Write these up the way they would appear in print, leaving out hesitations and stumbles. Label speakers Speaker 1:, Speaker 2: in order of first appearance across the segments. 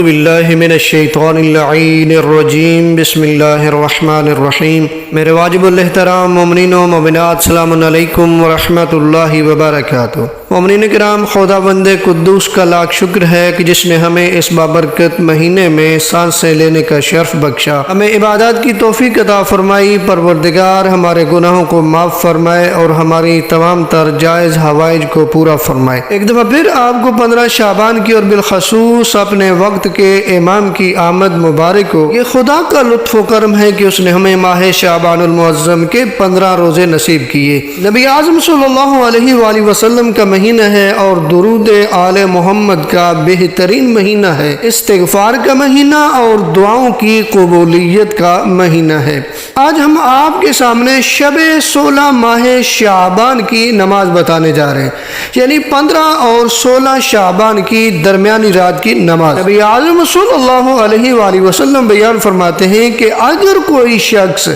Speaker 1: باللہ من الشیطان اللعین الرجیم بسم اللہ الرحمن الرحیم۔ میرے واجب الاحترام مومنین و مومنات، السلام علیکم ورحمۃ اللہ وبرکاتہ۔ مومنین کرام، خداوند قدوس کا لاکھ شکر ہے کہ جس نے ہمیں اس بابرکت مہینے میں سانسیں لینے کا شرف بخشا، ہمیں عبادات کی توفیق عطا فرمائی۔ پروردگار ہمارے گناہوں کو معاف فرمائے اور ہماری تمام تر جائز حوائج کو پورا فرمائے۔ ایک دفعہ پھر آپ کو 15 شعبان کی اور بالخصوص اپنے وقت کے امام کی آمد مبارک ہو۔ یہ خدا کا لطف و کرم ہے کہ اس نے ہمیں ماہ شعبان المعظم کے 15 روزے نصیب کیے۔ نبی اعظم صلی اللہ علیہ وآلہ وسلم کا مہینہ ہے اور درود آل محمد کا بہترین مہینہ ہے، استغفار کا مہینہ اور دعاؤں کی قبولیت کا مہینہ ہے۔ آج ہم آپ کے سامنے شب 16 ماہ شعبان کی نماز بتانے جا رہے ہیں، یعنی 15 اور 16 شعبان کی درمیانی رات کی نماز۔ نبی اعظم صلی اللہ علیہ وآلہ وسلم بیان فرماتے ہیں کہ اگر کوئی شخص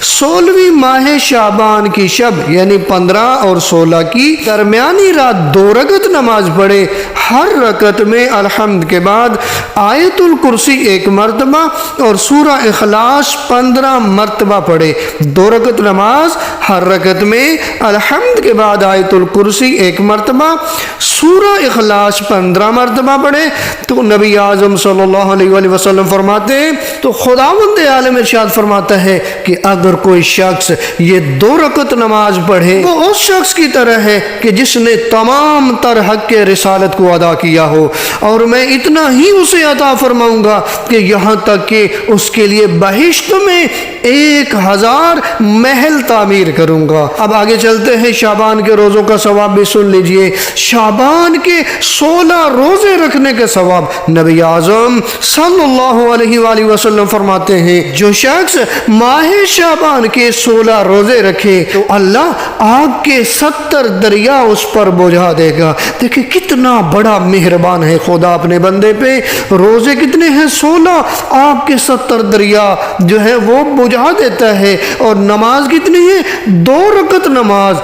Speaker 1: 16ویں ماہ شعبان کی شب یعنی 15 اور 16 کی درمیانی رات 2 رکعت نماز پڑھے، ہر رکعت میں الحمد کے بعد آیت الکرسی 1 مرتبہ اور سورہ اخلاص 15 مرتبہ پڑھے۔ 2 رکعت نماز، ہر رکعت میں الحمد کے بعد آیت الکرسی 1 مرتبہ، سورہ اخلاص 15 مرتبہ پڑھے تو نبی اعظم صلی اللہ علیہ وآلہ وسلم فرماتے ہیں تو خداوند عالم ارشاد فرماتا ہے کہ اگر کوئی شخص یہ 2 رکعت نماز پڑھے وہ اس شخص کی طرح ہے کہ جس نے تمام تر حق رسالت کو ادا کیا ہو، اور میں اتنا ہی اسے عطا فرماؤں گا کہ یہاں تک کہ اس کے لیے بہشت میں 1000 محل تعمیر کروں گا۔ اب آگے چلتے ہیں، شعبان کے روزوں کا ثواب بھی سن لیجئے۔ شعبان کے 16 روزے رکھنے کا ثواب نبی اعظم صلی اللہ علیہ وآلہ وسلم فرماتے ہیں جو شخص ماہ شعبان کے 16 روزے رکھے تو اللہ آگ کے 70 دریا اس پر بجھا دے گا۔ دیکھیں کتنا بڑا مہربان ہے خدا اپنے بندے پہ۔ روزے کتنے ہیں؟ 16، آگ کے 70 دریا جو ہے وہ بجھا دیتا ہے۔ اور نماز کتنی ہے؟ 2 رکعت نماز،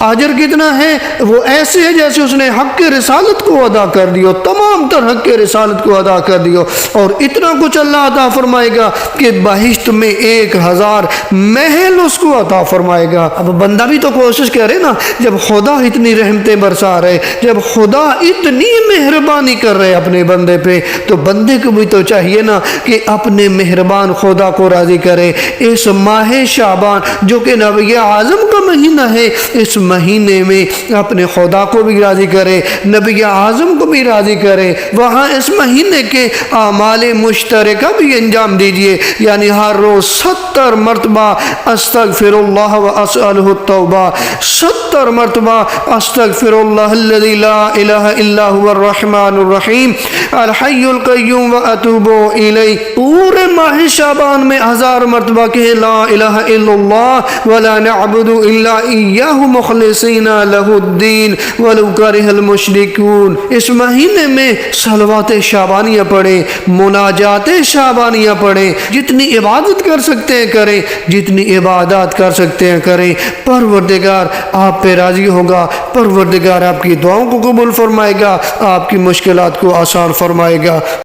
Speaker 1: اجر کتنا ہے؟ وہ ایسے ہے جیسے اس نے حق رسالت کو ادا کر دیو، تمام تر حق رسالت کو ادا کر دیو، اور اتنا کچھ اللہ عطا فرمائے گا کہ بہشت میں 1000 محل اس کو عطا فرمائے گا۔ اب بندہ بھی تو کوشش کرے نا، جب خدا اتنی رحمتیں برسا رہے، جب خدا اتنی مہربانی کر رہے اپنے بندے پہ، تو بندے کو بھی تو چاہیے نا کہ اپنے مہربان خدا کو راضی کرے۔ اس ماہ شعبان جو کہ نبی اعظم کا مہینہ ہے، اس مہینے میں اپنے خدا کو بھی راضی کرے، نبی اعظم کو بھی راضی کرے۔ وہاں اس مہینے کے اعمال مشترکہ بھی انجام دیجئے، یعنی ہر روز 70 مرتبہ استغفر اللہ و اسألہ التوبہ، 70 مرتبہ استغفر اللہ الذی لا الہ الا هو الرحمن الرحیم الحی القیوم و اتوب الیہ۔ پورے ماہ شعبان میں 1000 مرتبہ کہیں لا الہ الا اللہ ولا نعبد الا ایاہ مخلصین لہ الدین ولو کرہ المشرکون۔ اس مہینے میں صلوات شعبانیہ پڑھیں، مناجات شعبانیہ پڑھیں، جتنی عبادت کر سکتے ہیں کریں، جتنی عبادات کر سکتے ہیں کریں۔ پروردگار آپ پہ راضی ہوگا، پروردگار آپ کی دعاؤں کو قبول فرمائے گا، آپ کی مشکلات کو آسان فرمائے گا۔